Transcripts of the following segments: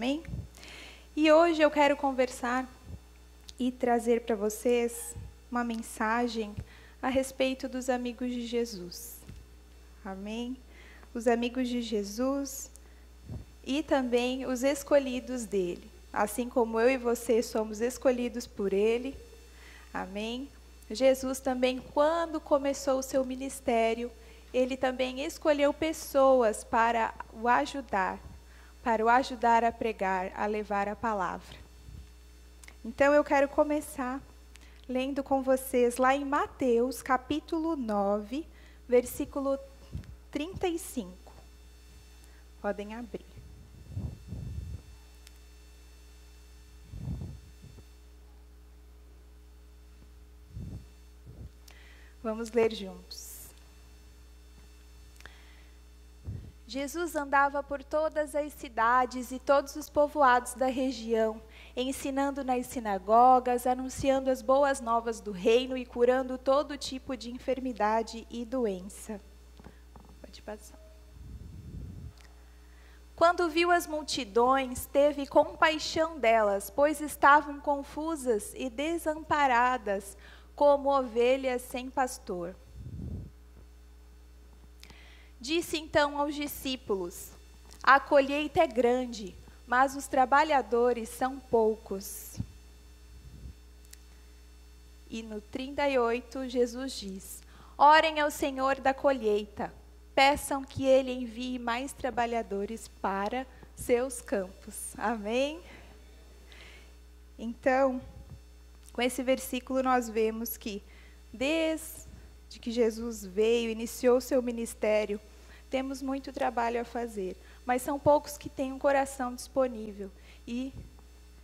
Amém? E hoje eu quero conversar e trazer para vocês uma mensagem a respeito dos amigos de Jesus. Amém? Os amigos de Jesus e também os escolhidos dele. Assim como eu e você somos escolhidos por ele. Amém? Jesus também, quando começou o seu ministério, ele também escolheu pessoas para o ajudar a pregar, a levar a palavra. Então eu quero começar lendo com vocês lá em Mateus, capítulo 9, versículo 35. Podem abrir. Vamos ler juntos. Jesus andava por todas as cidades e todos os povoados da região, ensinando nas sinagogas, anunciando as boas novas do reino e curando todo tipo de enfermidade e doença. Pode passar. Quando viu as multidões, teve compaixão delas, pois estavam confusas e desamparadas, como ovelhas sem pastor. Disse então aos discípulos: a colheita é grande, mas os trabalhadores são poucos. E no 38, Jesus diz: orem ao Senhor da colheita, peçam que Ele envie mais trabalhadores para seus campos. Amém? Então, com esse versículo nós vemos que desde que Jesus veio, iniciou seu ministério, temos muito trabalho a fazer, mas são poucos que têm um coração disponível e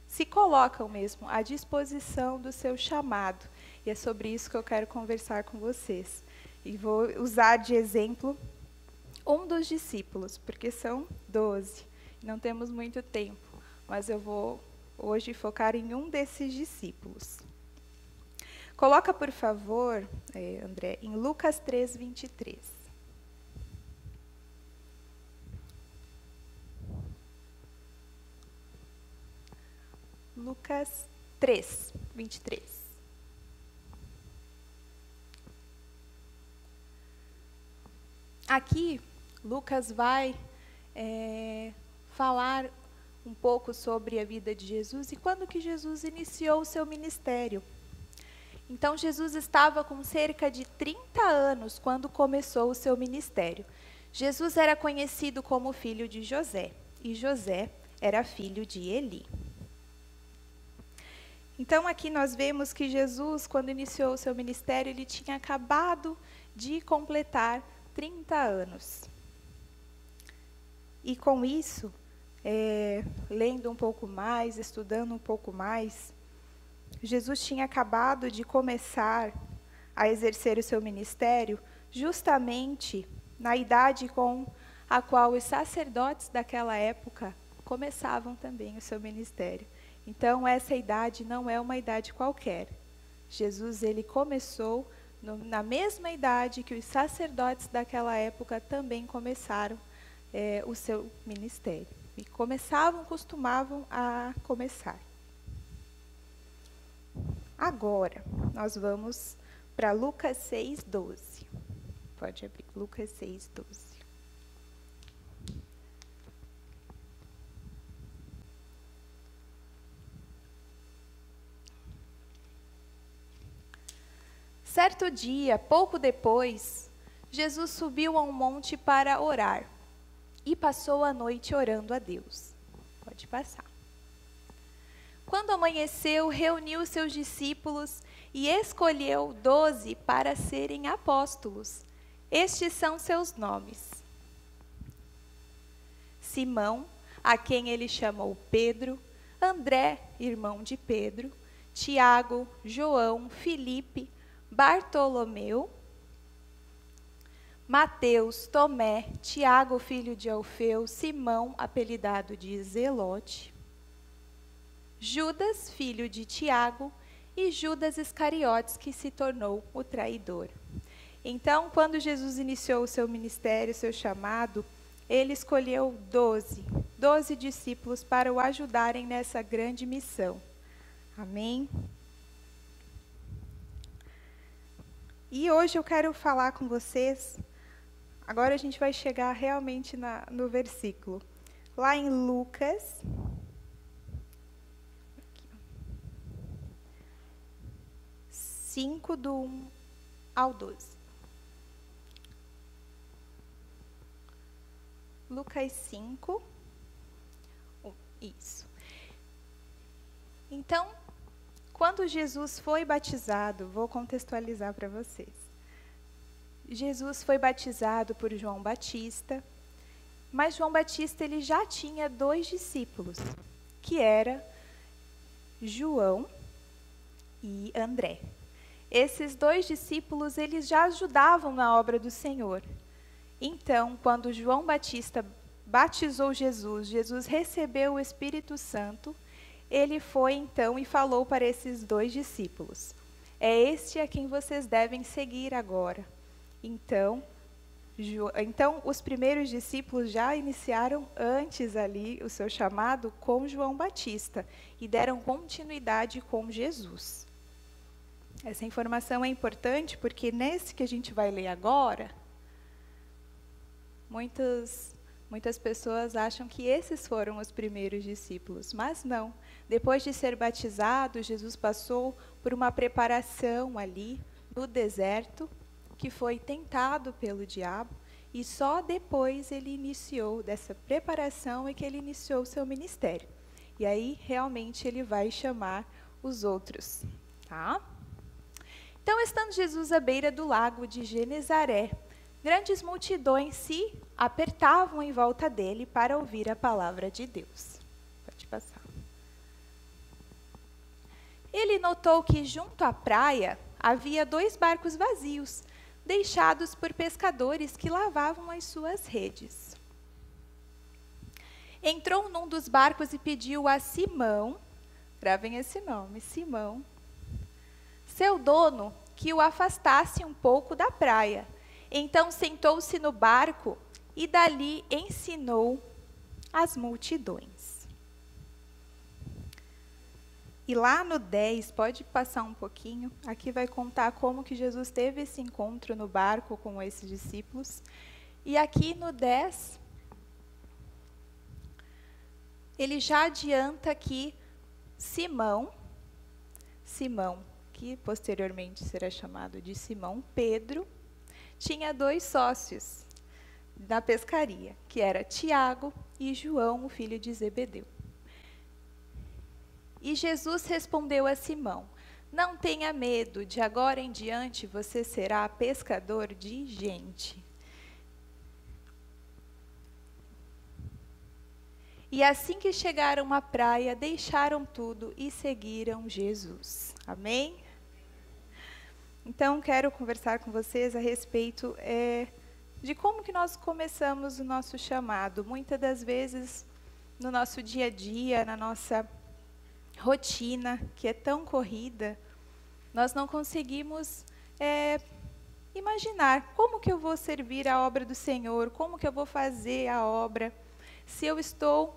se colocam mesmo à disposição do seu chamado. E é sobre isso que eu quero conversar com vocês. E vou usar de exemplo um dos discípulos, porque são 12. Não temos muito tempo, mas eu vou hoje focar em um desses discípulos. Coloca, por favor, André, em Lucas 3, 23. Lucas 3, 23. Aqui, Lucas vai falar um pouco sobre a vida de Jesus e quando que Jesus iniciou o seu ministério. Então, Jesus estava com cerca de 30 anos quando começou o seu ministério. Jesus era conhecido como filho de José, e José era filho de Eli. Então, aqui nós vemos que Jesus, quando iniciou o seu ministério, ele tinha acabado de completar 30 anos. E com isso, lendo um pouco mais, estudando um pouco mais, Jesus tinha acabado de começar a exercer o seu ministério justamente na idade com a qual os sacerdotes daquela época começavam também o seu ministério. Então, essa idade não é uma idade qualquer. Jesus, ele começou na mesma idade que os sacerdotes daquela época também começaram o seu ministério. E costumavam a começar. Agora, nós vamos para Lucas 6, 12. Pode abrir, Lucas 6, 12. Certo dia, pouco depois, Jesus subiu a um monte para orar e passou a noite orando a Deus. Pode passar. Quando amanheceu, reuniu seus discípulos e escolheu 12 para serem apóstolos. Estes são seus nomes: Simão, a quem ele chamou Pedro, André, irmão de Pedro, Tiago, João, Filipe, Bartolomeu, Mateus, Tomé, Tiago, filho de Alfeu, Simão, apelidado de Zelote, Judas, filho de Tiago, e Judas Iscariotes, que se tornou o traidor. Então, quando Jesus iniciou o seu ministério, o seu chamado, ele escolheu 12 discípulos para o ajudarem nessa grande missão. Amém? E hoje eu quero falar com vocês, agora a gente vai chegar realmente no versículo, lá em Lucas, 5, do 1 ao 12. Lucas 5, isso. Então, quando Jesus foi batizado, vou contextualizar para vocês. Jesus foi batizado por João Batista, mas João Batista ele já tinha 2 discípulos, que era João e André. Esses 2 discípulos, eles já ajudavam na obra do Senhor. Então, quando João Batista batizou Jesus, Jesus recebeu o Espírito Santo, ele foi então e falou para esses 2 discípulos: é este a quem vocês devem seguir agora. Então, os primeiros discípulos já iniciaram antes ali o seu chamado com João Batista e deram continuidade com Jesus. Essa informação é importante porque nesse que a gente vai ler agora, muitas pessoas acham que esses foram os primeiros discípulos, mas não. Depois de ser batizado, Jesus passou por uma preparação ali no deserto, que foi tentado pelo diabo, e só depois ele iniciou dessa preparação e que ele iniciou o seu ministério. E aí, realmente, ele vai chamar os outros, tá? Então, estando Jesus à beira do lago de Genezaré, grandes multidões se apertavam em volta dele para ouvir a palavra de Deus. Pode passar. Ele notou que junto à praia havia 2 barcos vazios, deixados por pescadores que lavavam as suas redes. Entrou num dos barcos e pediu a Simão, gravem esse nome, Simão, seu dono, que o afastasse um pouco da praia. Então sentou-se no barco e dali ensinou as multidões. E lá no 10, pode passar um pouquinho, aqui vai contar como que Jesus teve esse encontro no barco com esses discípulos. E aqui no 10, ele já adianta que Simão, que posteriormente será chamado de Simão Pedro, tinha 2 sócios na pescaria, que era Tiago e João, o filho de Zebedeu. E Jesus respondeu a Simão: não tenha medo, de agora em diante você será pescador de gente. E assim que chegaram à praia, deixaram tudo e seguiram Jesus. Amém? Então, quero conversar com vocês a respeito de como que nós começamos o nosso chamado. Muitas das vezes, no nosso dia a dia, na nossa rotina, que é tão corrida, nós não conseguimos imaginar como que eu vou servir a obra do Senhor, como que eu vou fazer a obra, se eu estou,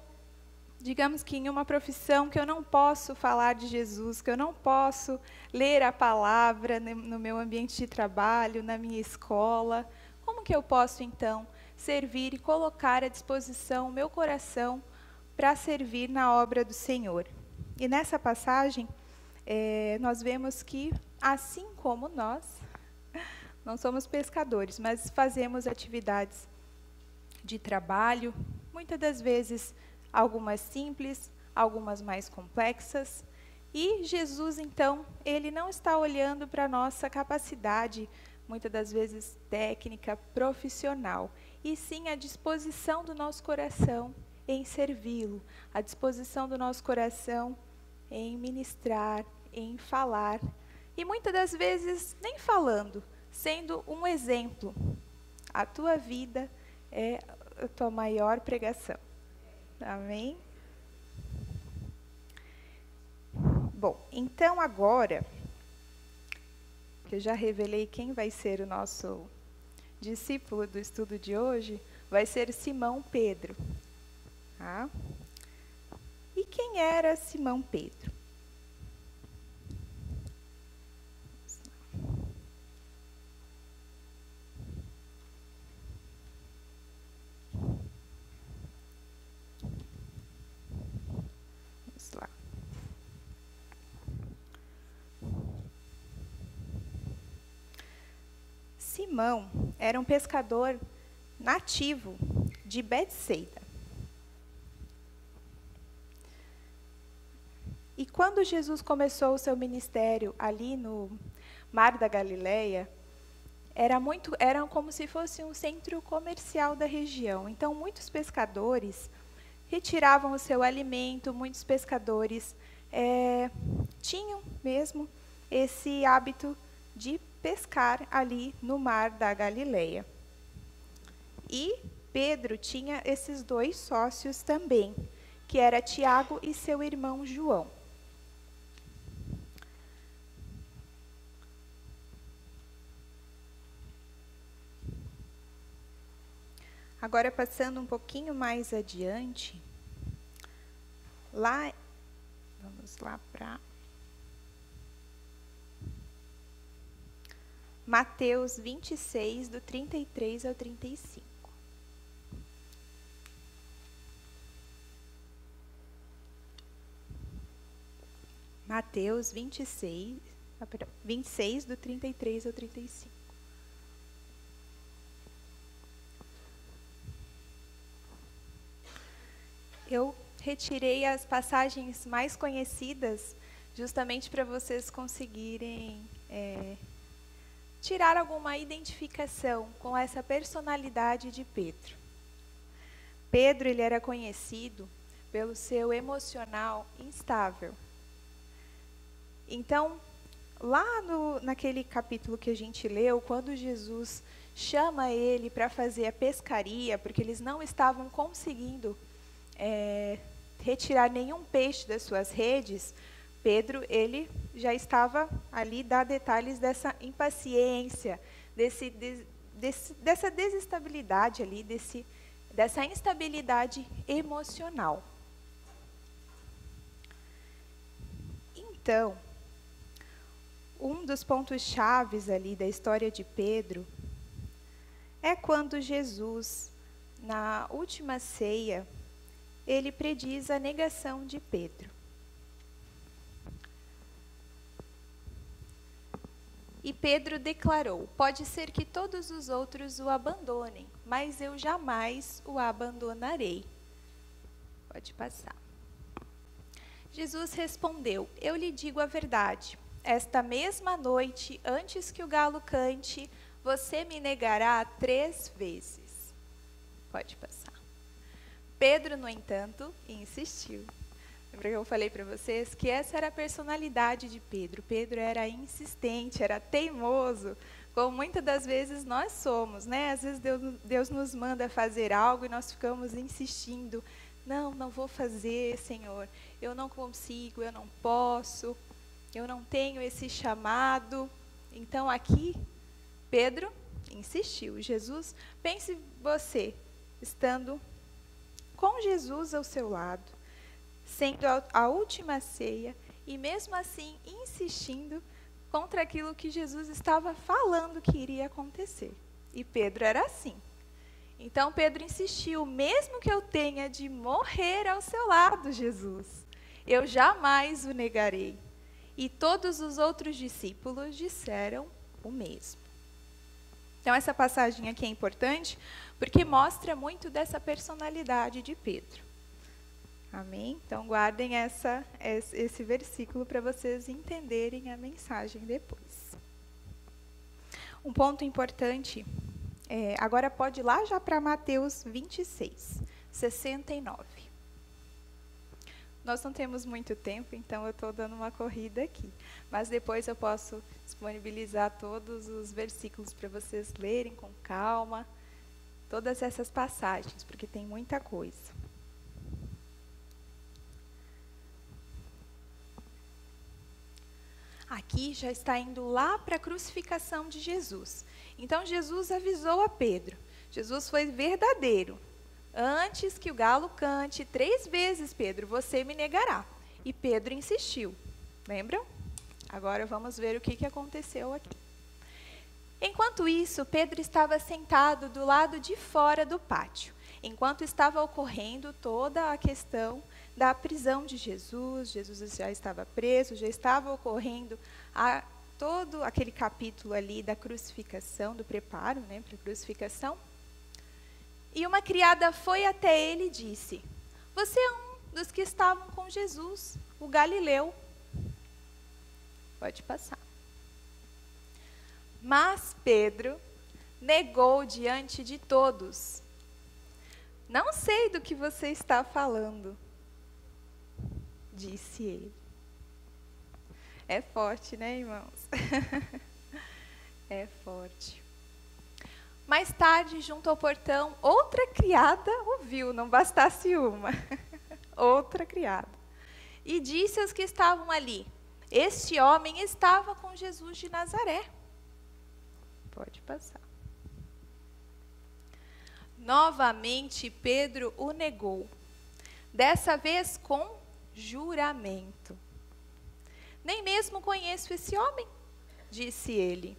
digamos que em uma profissão que eu não posso falar de Jesus, que eu não posso ler a palavra no meu ambiente de trabalho, na minha escola, como que eu posso, então, servir e colocar à disposição o meu coração para servir na obra do Senhor? E nessa passagem, nós vemos que, assim como nós, não somos pescadores, mas fazemos atividades de trabalho, muitas das vezes algumas simples, algumas mais complexas. E Jesus, então, ele não está olhando para a nossa capacidade, muitas das vezes técnica, profissional, e sim a disposição do nosso coração em servi-lo, a disposição do nosso coração em ministrar, em falar, e muitas das vezes nem falando, sendo um exemplo. A tua vida é a tua maior pregação. Amém? Bom, então agora, que eu já revelei quem vai ser o nosso discípulo do estudo de hoje, vai ser Simão Pedro. Tá? E quem era Simão Pedro? Vamos lá. Simão era um pescador nativo de Betsaida. E quando Jesus começou o seu ministério ali no Mar da Galileia, era como se fosse um centro comercial da região. Então, muitos pescadores retiravam o seu alimento, muitos pescadores tinham mesmo esse hábito de pescar ali no Mar da Galileia. E Pedro tinha esses 2 sócios também, que era Tiago e seu irmão João. Agora, passando um pouquinho mais adiante, vamos lá para Mateus 26, do 33 ao 35. Mateus 26, do 33 ao 35. Eu retirei as passagens mais conhecidas, justamente para vocês conseguirem tirar alguma identificação com essa personalidade de Pedro. Pedro, ele era conhecido pelo seu emocional instável. Então, lá naquele capítulo que a gente leu, quando Jesus chama ele para fazer a pescaria, porque eles não estavam conseguindo retirar nenhum peixe das suas redes, Pedro, ele já estava ali, dá detalhes dessa impaciência, dessa desestabilidade ali, dessa instabilidade emocional. Então, um dos pontos chaves ali da história de Pedro é quando Jesus, na última ceia, ele prediz a negação de Pedro. E Pedro declarou: pode ser que todos os outros o abandonem, mas eu jamais o abandonarei. Pode passar. Jesus respondeu: eu lhe digo a verdade. Esta mesma noite, antes que o galo cante, você me negará 3 vezes. Pode passar. Pedro, no entanto, insistiu. Lembra que eu falei para vocês que essa era a personalidade de Pedro. Pedro era insistente, era teimoso, como muitas das vezes nós somos, né? Às vezes Deus nos manda fazer algo e nós ficamos insistindo. Não vou fazer, Senhor. Eu não consigo, eu não posso, eu não tenho esse chamado. Então aqui, Pedro insistiu. Jesus, pense você, estando com Jesus ao seu lado, sendo a última ceia, e mesmo assim insistindo contra aquilo que Jesus estava falando que iria acontecer. E Pedro era assim. Então Pedro insistiu: mesmo que eu tenha de morrer ao seu lado, Jesus, eu jamais o negarei. E todos os outros discípulos disseram o mesmo. Então essa passagem aqui é importante porque mostra muito dessa personalidade de Pedro. Amém? Então guardem esse versículo para vocês entenderem a mensagem depois. Um ponto importante, agora pode ir lá já para Mateus 26, 69. Nós não temos muito tempo, então eu estou dando uma corrida aqui. Mas depois eu posso disponibilizar todos os versículos para vocês lerem com calma, todas essas passagens, porque tem muita coisa. Aqui já está indo lá para a crucificação de Jesus. Então Jesus avisou a Pedro: Jesus foi verdadeiro. Antes que o galo cante 3 vezes, Pedro, você me negará. E Pedro insistiu. Lembram? Agora vamos ver o que aconteceu aqui. Enquanto isso, Pedro estava sentado do lado de fora do pátio, enquanto estava ocorrendo toda a questão da prisão de Jesus. Jesus já estava preso, já estava ocorrendo todo aquele capítulo ali da crucificação, do preparo, né, para a crucificação. E uma criada foi até ele e disse: você é um dos que estavam com Jesus, o Galileu. Pode passar. Mas Pedro negou diante de todos: não sei do que você está falando, disse ele. É forte, né, irmãos? É forte. Mais tarde, junto ao portão, outra criada ouviu, não bastasse uma. Outra criada. E disse aos que estavam ali: este homem estava com Jesus de Nazaré. Pode passar. Novamente, Pedro o negou. Dessa vez com juramento. Nem mesmo conheço esse homem, disse ele.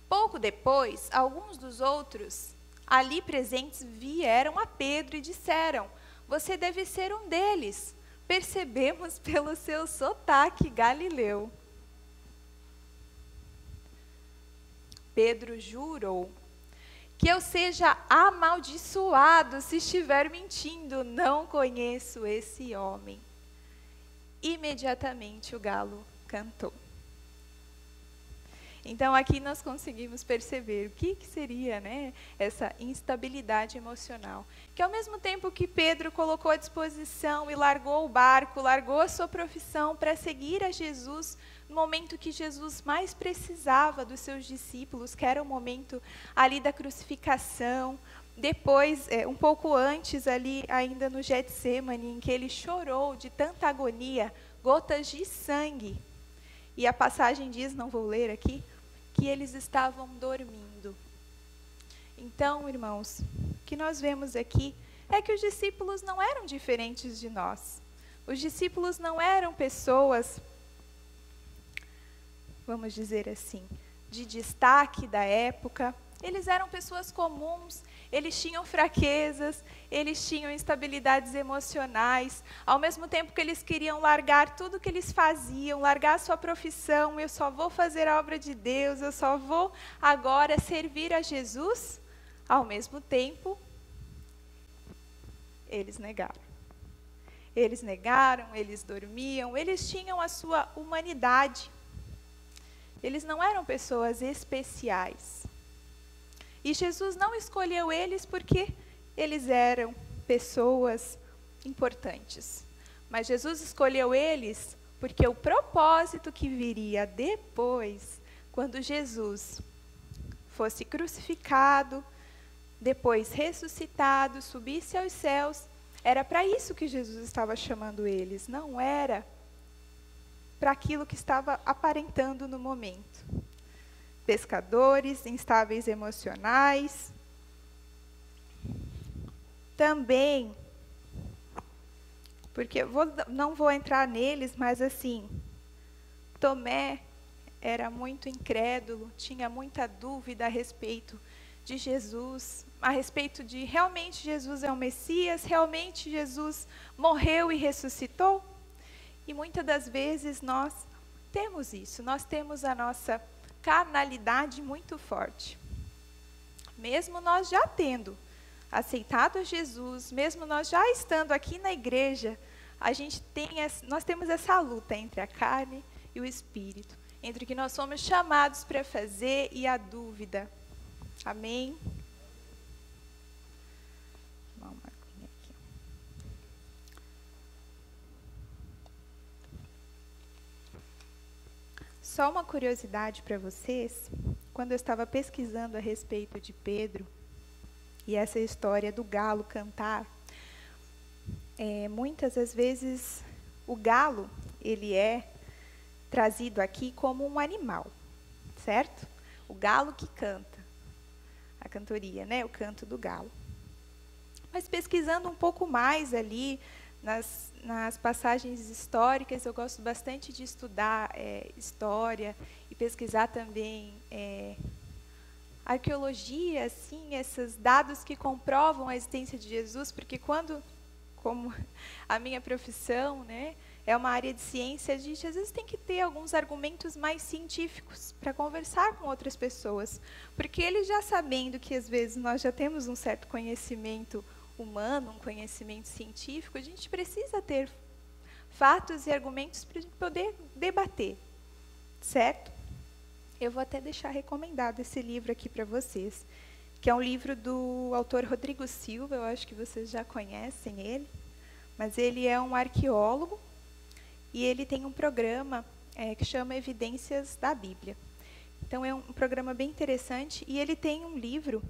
Pouco depois, alguns dos outros ali presentes vieram a Pedro e disseram: você deve ser um deles. Percebemos pelo seu sotaque galileu. Pedro jurou: que eu seja amaldiçoado se estiver mentindo, não conheço esse homem. Imediatamente o galo cantou. Então, aqui nós conseguimos perceber o que seria, né, essa instabilidade emocional. Que ao mesmo tempo que Pedro colocou à disposição e largou o barco, largou a sua profissão para seguir a Jesus, no momento que Jesus mais precisava dos seus discípulos, que era o momento ali da crucificação, depois, um pouco antes ali, ainda no Getsêmani, em que ele chorou de tanta agonia, gotas de sangue. E a passagem diz, não vou ler aqui, que eles estavam dormindo. Então, irmãos, o que nós vemos aqui é que os discípulos não eram diferentes de nós. Os discípulos não eram pessoas, vamos dizer assim, de destaque da época. Eles eram pessoas comuns, eles tinham fraquezas, eles tinham instabilidades emocionais. Ao mesmo tempo que eles queriam largar tudo que eles faziam, largar a sua profissão, eu só vou fazer a obra de Deus, eu só vou agora servir a Jesus, ao mesmo tempo, eles negaram. Eles negaram, eles dormiam, eles tinham a sua humanidade. Eles não eram pessoas especiais. E Jesus não escolheu eles porque eles eram pessoas importantes. Mas Jesus escolheu eles porque o propósito que viria depois, quando Jesus fosse crucificado, depois ressuscitado, subisse aos céus, era para isso que Jesus estava chamando eles, não era para aquilo que estava aparentando no momento. Pescadores, instáveis emocionais. Também, porque não vou entrar neles, mas assim, Tomé era muito incrédulo, tinha muita dúvida a respeito de Jesus, a respeito de realmente Jesus é o Messias, realmente Jesus morreu e ressuscitou. E muitas das vezes nós temos isso, nós temos a nossa carnalidade muito forte. Mesmo nós já tendo aceitado Jesus, mesmo nós já estando aqui na igreja, nós temos essa luta entre a carne e o espírito, entre o que nós somos chamados para fazer e a dúvida. Amém? Vou uma marquinha aqui. Só uma curiosidade para vocês, quando eu estava pesquisando a respeito de Pedro, e essa história do galo cantar, muitas das vezes o galo, ele é trazido aqui como um animal, certo? O galo que canta. A cantoria, né? O canto do galo. Mas pesquisando um pouco mais ali, nas passagens históricas, eu gosto bastante de estudar história e pesquisar também arqueologia, assim, esses dados que comprovam a existência de Jesus, porque como a minha profissão, né, é uma área de ciência, a gente às vezes tem que ter alguns argumentos mais científicos para conversar com outras pessoas, porque eles já sabendo que às vezes nós já temos um certo conhecimento humano, um conhecimento científico, a gente precisa ter fatos e argumentos para a gente poder debater, certo? Eu vou até deixar recomendado esse livro aqui para vocês, que é um livro do autor Rodrigo Silva, eu acho que vocês já conhecem ele, mas ele é um arqueólogo e ele tem um programa que chama Evidências da Bíblia. Então, é um programa bem interessante e ele tem um livro,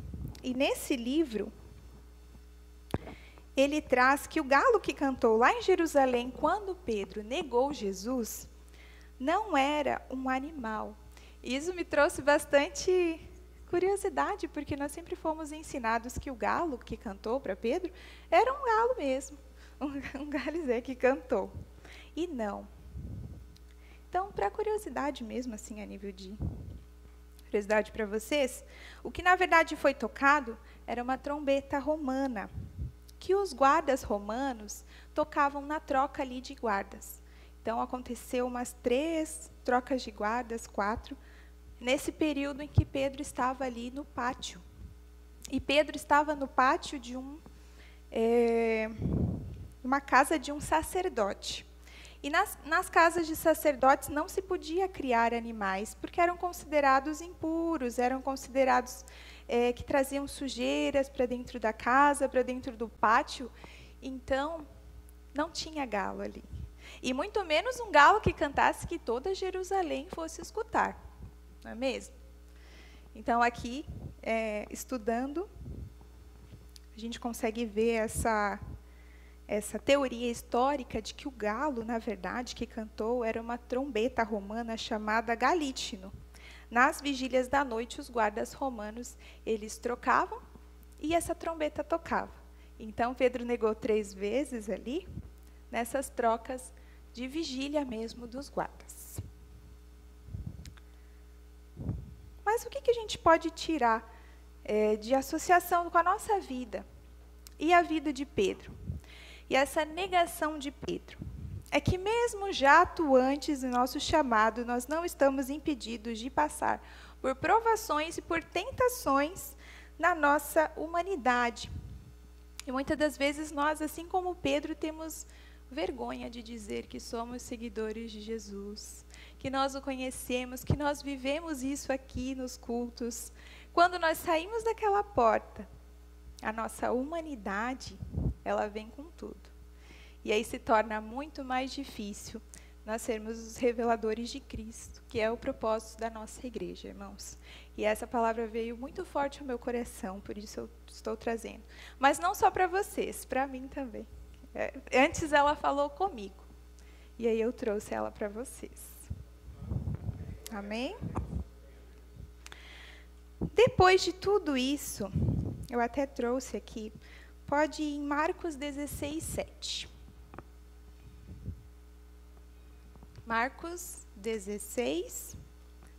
e nesse livro ele traz que o galo que cantou lá em Jerusalém, quando Pedro negou Jesus, não era um animal. Isso me trouxe bastante curiosidade, porque nós sempre fomos ensinados que o galo que cantou para Pedro era um galo mesmo, um galizé que cantou. E não. Então, para curiosidade mesmo, assim, a nível de curiosidade para vocês, o que na verdade foi tocado era uma trombeta romana, que os guardas romanos tocavam na troca ali de guardas. Então, aconteceu umas 3 trocas de guardas, 4, nesse período em que Pedro estava ali no pátio. E Pedro estava no pátio de uma casa de um sacerdote. E nas casas de sacerdotes não se podia criar animais, porque eram considerados impuros, eram considerados que traziam sujeiras para dentro da casa, para dentro do pátio. Então, não tinha galo ali. E muito menos um galo que cantasse que toda Jerusalém fosse escutar. Não é mesmo? Então, aqui, estudando, a gente consegue ver essa teoria histórica de que o galo, na verdade, que cantou, era uma trombeta romana chamada galítino. Nas vigílias da noite, os guardas romanos, eles trocavam e essa trombeta tocava. Então, Pedro negou 3 vezes ali, nessas trocas de vigília mesmo dos guardas. Mas o que a gente pode tirar de associação com a nossa vida e a vida de Pedro? E essa negação de Pedro é que mesmo já atuantes no nosso chamado, nós não estamos impedidos de passar por provações e por tentações na nossa humanidade. E muitas das vezes nós, assim como Pedro, temos vergonha de dizer que somos seguidores de Jesus, que nós o conhecemos, que nós vivemos isso aqui nos cultos. Quando nós saímos daquela porta, a nossa humanidade, ela vem com tudo. E aí se torna muito mais difícil nós sermos os reveladores de Cristo, que é o propósito da nossa igreja, irmãos. E essa palavra veio muito forte ao meu coração, por isso eu estou trazendo. Mas não só para vocês, para mim também. Antes ela falou comigo, e aí eu trouxe ela para vocês. Amém? Depois de tudo isso, eu até trouxe aqui, pode ir em Marcos 16, 7. Marcos 16,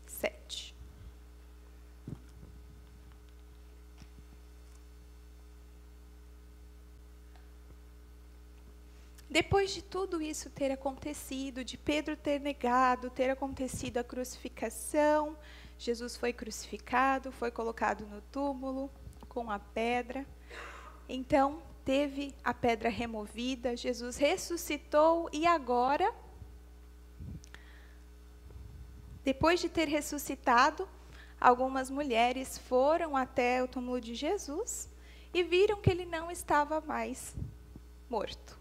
7. Depois de tudo isso ter acontecido, de Pedro ter negado, ter acontecido a crucificação, Jesus foi crucificado, foi colocado no túmulo com a pedra. Então, teve a pedra removida, Jesus ressuscitou e agora, depois de ter ressuscitado, algumas mulheres foram até o túmulo de Jesus e viram que ele não estava mais morto.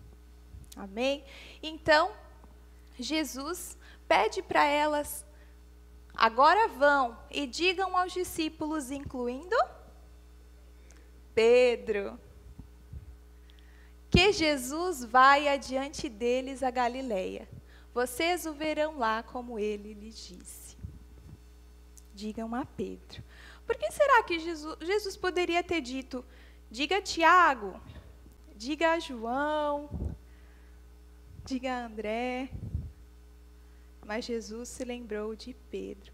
Amém? Então, Jesus pede para elas, agora vão e digam aos discípulos, incluindo Pedro, que Jesus vai adiante deles a Galileia. Vocês o verão lá como ele lhes disse. digam a Pedro. Por que será que Jesus poderia ter dito, diga a Tiago, diga a João, diga a André? Mas Jesus se lembrou de Pedro,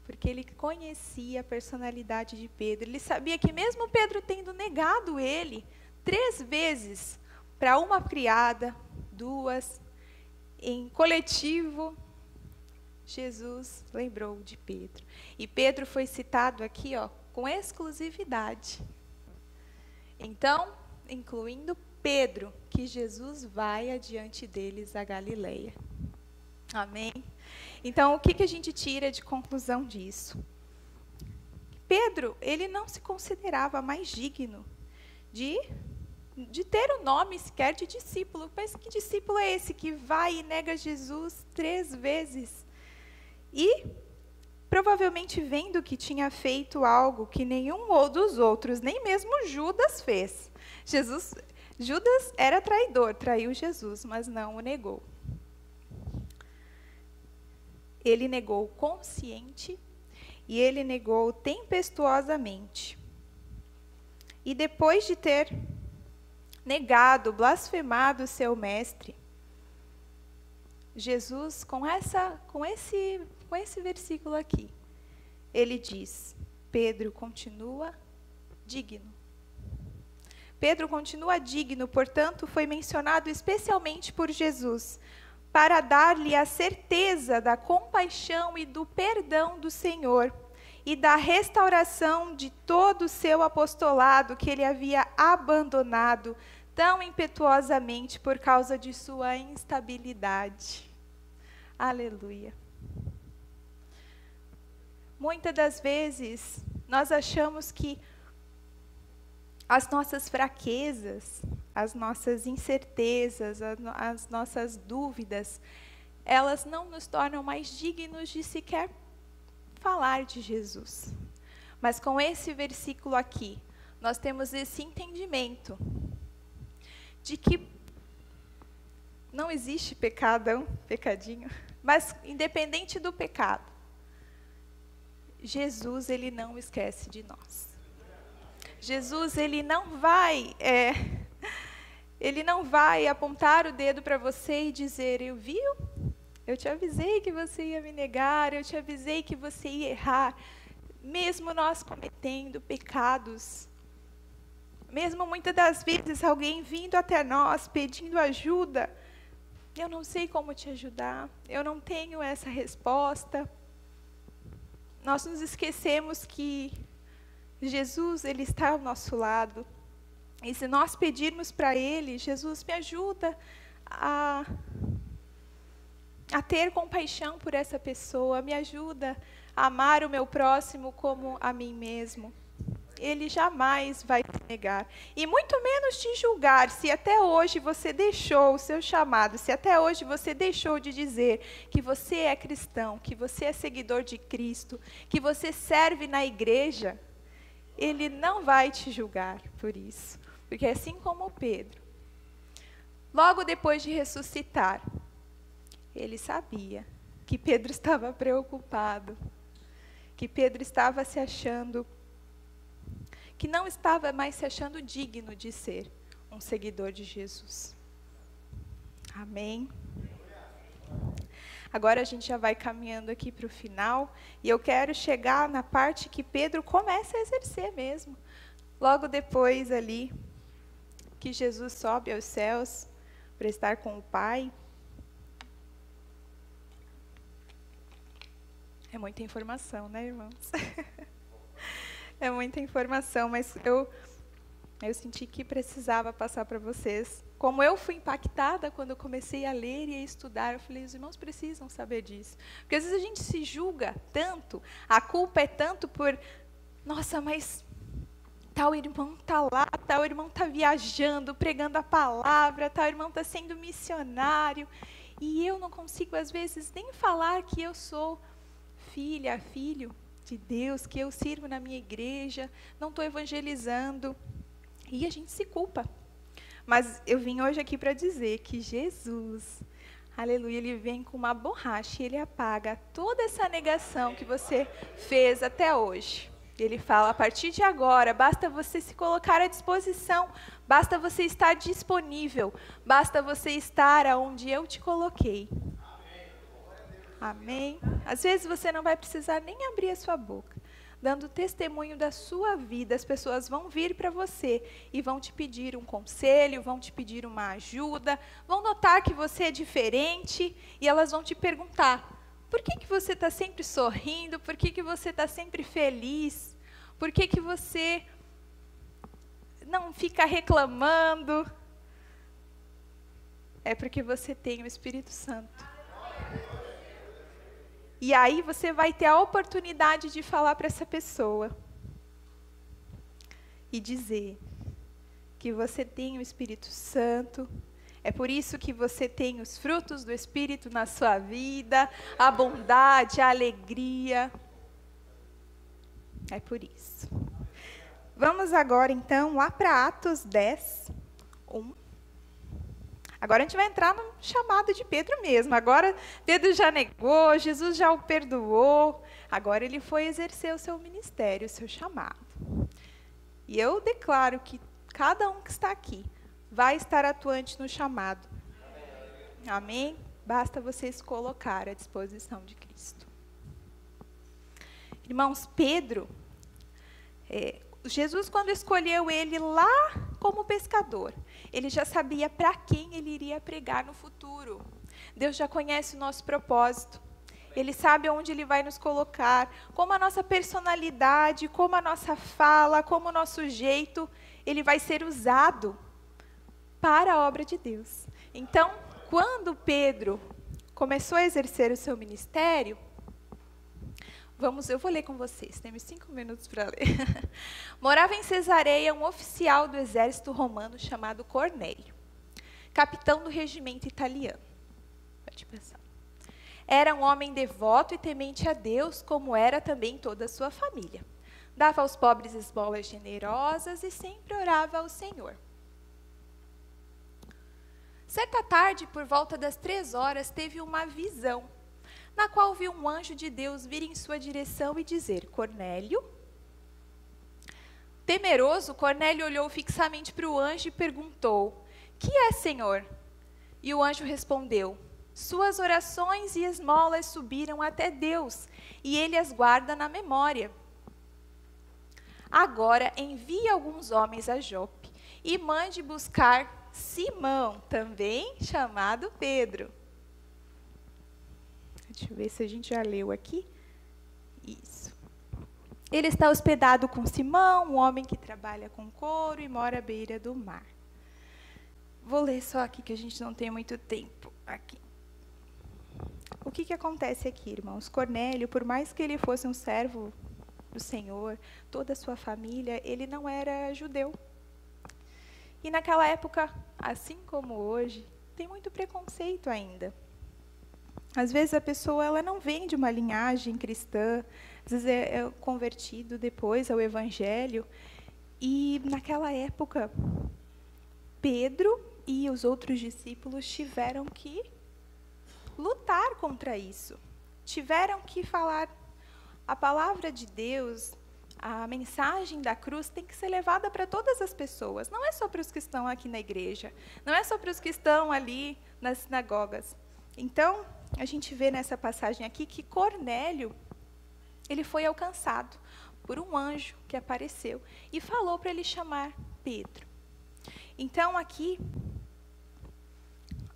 porque ele conhecia a personalidade de Pedro. Ele sabia que mesmo Pedro tendo negado ele 3 vezes, para uma criada, 2, em coletivo, Jesus lembrou de Pedro. E Pedro foi citado aqui, com exclusividade. Então, incluindo Pedro, que Jesus vai adiante deles a Galileia. Amém? Então, o que a gente tira de conclusão disso? Pedro, ele não se considerava mais digno de ter o nome sequer de discípulo. Mas que discípulo é esse que vai e nega Jesus 3 vezes? E, provavelmente vendo que tinha feito algo que nenhum dos outros, nem mesmo Judas fez. Judas era traidor, traiu Jesus, mas não o negou. Ele negou consciente e ele negou tempestuosamente. E depois de ter negado, blasfemado seu mestre, Jesus, com esse versículo aqui, ele diz, Pedro continua digno. Pedro continua digno, portanto, foi mencionado especialmente por Jesus, para dar-lhe a certeza da compaixão e do perdão do Senhor, e da restauração de todo o seu apostolado que ele havia abandonado tão impetuosamente por causa de sua instabilidade. Aleluia. Muitas das vezes, nós achamos que as nossas fraquezas, as nossas incertezas, as nossas dúvidas, elas não nos tornam mais dignos de sequer falar de Jesus. Mas com esse versículo aqui, nós temos esse entendimento de que não existe pecadinho, mas independente do pecado, Jesus, ele não esquece de nós. Jesus, ele não vai apontar o dedo para você e dizer, eu te avisei que você ia me negar, eu te avisei que você ia errar. Mesmo nós cometendo pecados, mesmo muitas das vezes alguém vindo até nós pedindo ajuda, eu não sei como te ajudar, eu não tenho essa resposta. Nós nos esquecemos que Jesus, ele está ao nosso lado. E se nós pedirmos para ele, Jesus, me ajuda a ter compaixão por essa pessoa, me ajuda a amar o meu próximo como a mim mesmo. Ele jamais vai te negar. E muito menos te julgar, se até hoje você deixou o seu chamado, se até hoje você deixou de dizer que você é cristão, que você é seguidor de Cristo, que você serve na igreja, ele não vai te julgar por isso. Porque assim como Pedro, logo depois de ressuscitar, ele sabia que Pedro estava preocupado, que Pedro estava se achando, que não estava mais se achando digno de ser um seguidor de Jesus. Amém? Agora a gente já vai caminhando aqui para o final, e eu quero chegar na parte que Pedro começa a exercer mesmo. Logo depois ali, que Jesus sobe aos céus para estar com o Pai. É muita informação, né, irmãos? É muita informação, mas eu senti que precisava passar para vocês. Como eu fui impactada quando eu comecei a ler e a estudar, eu falei, os irmãos precisam saber disso. Porque às vezes a gente se julga tanto, a culpa é tanto por, nossa, mas tal irmão está lá, tal irmão está viajando, pregando a palavra, tal irmão está sendo missionário, e eu não consigo, às vezes, nem falar que eu sou filho de Deus, que eu sirvo na minha igreja, não estou evangelizando, e a gente se culpa. Mas eu vim hoje aqui para dizer que Jesus, aleluia, ele vem com uma borracha e ele apaga toda essa negação que você fez até hoje. Ele fala, a partir de agora, basta você se colocar à disposição, basta você estar disponível, basta você estar aonde eu te coloquei. Amém? Às vezes você não vai precisar nem abrir a sua boca. Dando testemunho da sua vida, as pessoas vão vir para você e vão te pedir um conselho, vão te pedir uma ajuda, vão notar que você é diferente e elas vão te perguntar, por que você está sempre sorrindo? Por que você está sempre feliz? Por que você não fica reclamando? É porque você tem o Espírito Santo. E aí você vai ter a oportunidade de falar para essa pessoa e dizer que você tem o Espírito Santo. É por isso que você tem os frutos do Espírito na sua vida, a bondade, a alegria. É por isso. Vamos agora, então, lá para Atos 10, 1. Agora a gente vai entrar no chamado de Pedro mesmo. Agora Pedro já negou, Jesus já o perdoou. Agora ele foi exercer o seu ministério, o seu chamado. E eu declaro que cada um que está aqui vai estar atuante no chamado. Amém? Basta você se colocar à disposição de Cristo. Irmãos, Pedro, Jesus, quando escolheu ele lá como pescador, ele já sabia para quem ele iria pregar no futuro. Deus já conhece o nosso propósito. Ele sabe onde ele vai nos colocar, como a nossa personalidade, como a nossa fala, como o nosso jeito, ele vai ser usado para a obra de Deus. Então, quando Pedro começou a exercer o seu ministério, eu vou ler com vocês, temos 5 minutos para ler. Morava em Cesareia um oficial do exército romano chamado Cornélio, capitão do regimento italiano. Pode pensar. Era um homem devoto e temente a Deus, como era também toda a sua família. Dava aos pobres esmolas generosas e sempre orava ao Senhor. Certa tarde, por volta das 3 horas, teve uma visão, na qual viu um anjo de Deus vir em sua direção e dizer, Cornélio. Temeroso, Cornélio olhou fixamente para o anjo e perguntou, que é, Senhor? E o anjo respondeu, suas orações e esmolas subiram até Deus, e ele as guarda na memória. Agora envie alguns homens a Jope, e mande buscar Simão, também chamado Pedro. Deixa eu ver se a gente já leu aqui. Isso. Ele está hospedado com Simão, um homem que trabalha com couro e mora à beira do mar. Vou ler só aqui, que a gente não tem muito tempo aqui. O que acontece aqui, irmãos? Cornélio, por mais que ele fosse um servo do Senhor, toda a sua família, ele não era judeu. E naquela época, assim como hoje, tem muito preconceito ainda. Às vezes a pessoa ela não vem de uma linhagem cristã, às vezes é convertido depois ao Evangelho. E naquela época, Pedro e os outros discípulos tiveram que lutar contra isso. Tiveram que falar a palavra de Deus, a mensagem da cruz tem que ser levada para todas as pessoas. Não é só para os que estão aqui na igreja, não é só para os que estão ali nas sinagogas. Então, a gente vê nessa passagem aqui que Cornélio, ele foi alcançado por um anjo que apareceu e falou para ele chamar Pedro. Então, aqui,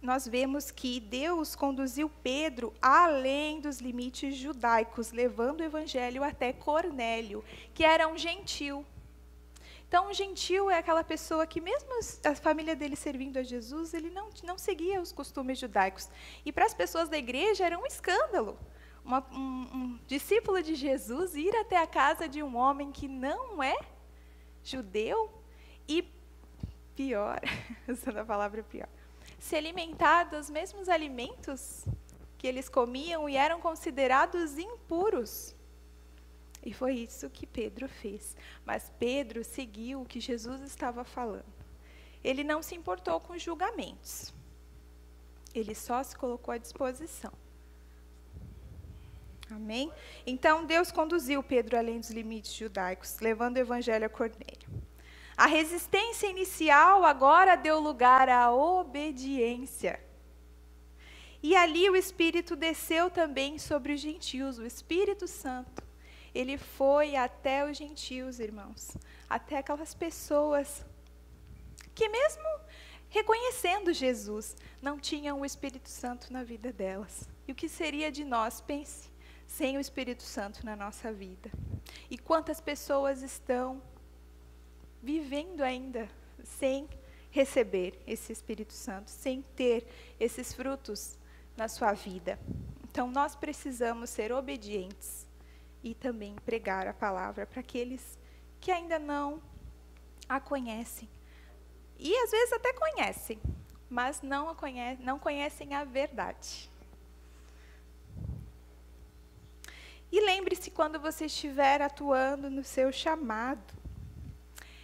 nós vemos que Deus conduziu Pedro além dos limites judaicos, levando o evangelho até Cornélio, que era um gentil. Então, um gentil é aquela pessoa que, mesmo a família dele servindo a Jesus, ele não seguia os costumes judaicos. E para as pessoas da igreja era um escândalo. Um discípulo de Jesus ir até a casa de um homem que não é judeu e, pior, usando a palavra pior, se alimentar dos mesmos alimentos que eles comiam e eram considerados impuros. E foi isso que Pedro fez. Mas Pedro seguiu o que Jesus estava falando. Ele não se importou com julgamentos. Ele só se colocou à disposição. Amém? Então, Deus conduziu Pedro além dos limites judaicos, levando o evangelho a Cornélio. A resistência inicial agora deu lugar à obediência. E ali o Espírito desceu também sobre os gentios, o Espírito Santo. Ele foi até os gentios, irmãos, até aquelas pessoas que mesmo reconhecendo Jesus, não tinham o Espírito Santo na vida delas. E o que seria de nós, pense, sem o Espírito Santo na nossa vida? E quantas pessoas estão vivendo ainda sem receber esse Espírito Santo, sem ter esses frutos na sua vida? Então, nós precisamos ser obedientes e também pregar a palavra para aqueles que ainda não a conhecem. E às vezes até conhecem, mas não conhecem a verdade. E lembre-se, quando você estiver atuando no seu chamado,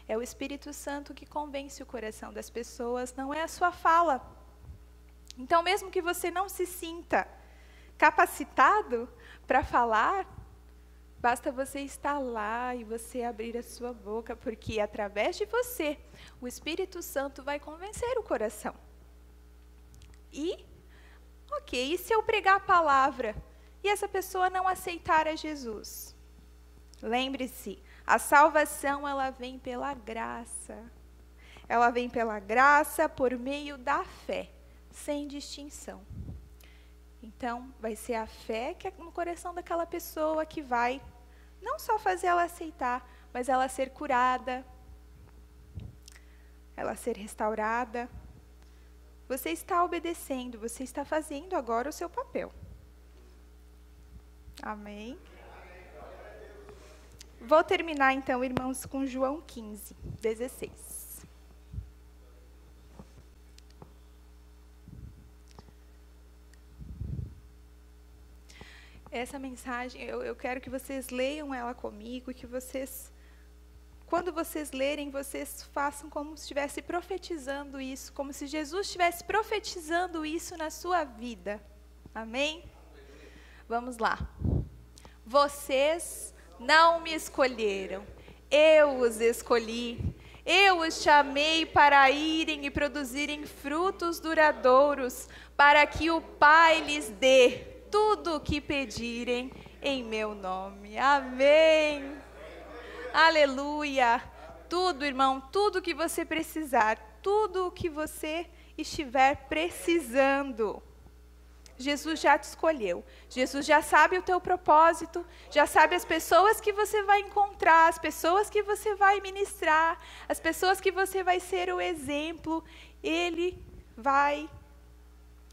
é o Espírito Santo que convence o coração das pessoas, não é a sua fala. Então, mesmo que você não se sinta capacitado para falar, basta você estar lá e você abrir a sua boca, porque através de você, o Espírito Santo vai convencer o coração. E se eu pregar a palavra e essa pessoa não aceitar a Jesus? Lembre-se, a salvação, ela vem pela graça. Ela vem pela graça por meio da fé, sem distinção. Então, vai ser a fé que é no coração daquela pessoa que vai não só fazer ela aceitar, mas ela ser curada, ela ser restaurada. Você está obedecendo, você está fazendo agora o seu papel. Amém? Vou terminar então, irmãos, com João 15, 16. Essa mensagem, eu quero que vocês leiam ela comigo e que vocês, quando vocês lerem, vocês façam como se estivesse profetizando isso, como se Jesus estivesse profetizando isso na sua vida. Amém? Vamos lá. Vocês não me escolheram, eu os escolhi. Eu os chamei para irem e produzirem frutos duradouros, para que o Pai lhes dê tudo o que pedirem em meu nome. Amém. Aleluia. Tudo, irmão, tudo que você precisar, tudo o que você estiver precisando, Jesus já te escolheu. Jesus já sabe o teu propósito, já sabe as pessoas que você vai encontrar, as pessoas que você vai ministrar, as pessoas que você vai ser o exemplo. Ele vai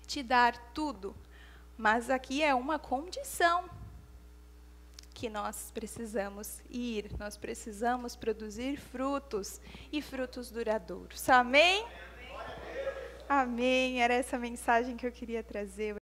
te dar tudo. Mas aqui é uma condição que nós precisamos ir, nós precisamos produzir frutos e frutos duradouros. Amém? Amém. Era essa mensagem que eu queria trazer.